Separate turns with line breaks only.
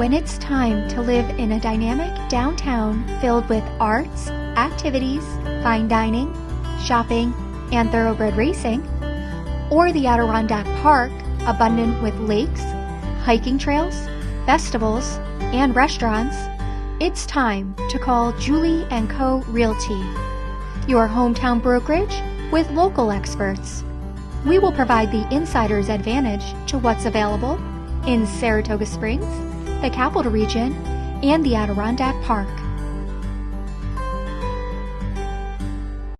When it's time to live in a dynamic downtown filled with arts, activities, fine dining, shopping, and thoroughbred racing, or the Adirondack Park, abundant with lakes, hiking trails, festivals, and restaurants, it's time to call Julie & Co. Realty, your hometown brokerage with local experts. We will provide the insider's advantage to what's available in Saratoga Springs, the Capital Region, and the Adirondack Park.